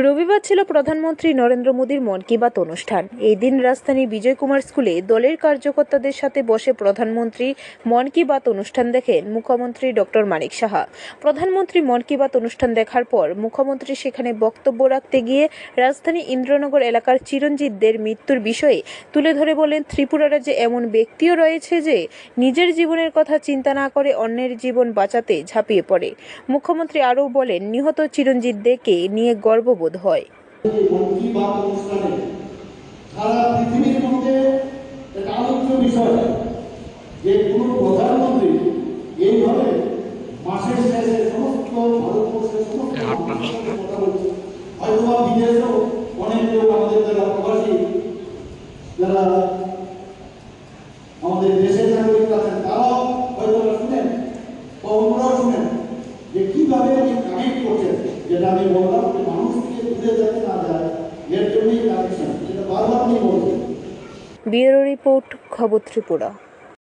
রবিবার ছিল প্রধানমন্ত্রী নরেন্দ্র মোদীর মন কি বাত অনুষ্ঠান। এই দিন রাজধানীর বিজয় কুমার স্কুলে দলের কার্যকর্তাদের সাথে বসে প্রধানমন্ত্রী মন কি বাত অনুষ্ঠান দেখেন মুখ্যমন্ত্রী ডক্টর মানিক সাহা। প্রধানমন্ত্রী মন কি বাত অনুষ্ঠান দেখার পর মুখ্যমন্ত্রী সেখানে বক্তব্য রাখতে গিয়ে রাজধানী ইন্দ্রনগর এলাকার চিরঞ্জিতদের মৃত্যুর বিষয়ে তুলে ধরে বলেন, ত্রিপুরা রাজ্যে এমন ব্যক্তিও রয়েছে যে নিজের জীবনের কথা চিন্তা না করে অন্যের জীবন বাঁচাতে ঝাঁপিয়ে পড়ে। মুখ্যমন্ত্রী আরও বলেন, নিহত চিরঞ্জিতদেরকে নিয়ে গর্ববোধ হয়। মন কি বাত অনুষ্ঠানে সারা পৃথিবীর মধ্যে একটা আলোচ্য বিষয় যে কোনো প্রধানমন্ত্রী এইভাবে মাসের শেষে সমস্ত ভারতবর্ষের সমস্ত কথা বলছে। হয়তো বিদেশেও অনেক লোক আমাদের যারা প্রবাসী, যারা আমাদের দেশের নাগরিক আছেন, তারাও হয়তো শুনেন বা অন্যরাও শুনেন যে কিভাবে উনি কানেক্ট করছেন। যেটা আমি বললাম যে মানুষ থেকে দূরে যাতে না যায়, এর জন্যই কানেকশন, যেটা বারবার উনি বলছেন। ব্যুরো রিপোর্ট, খবর ত্রিপুরা।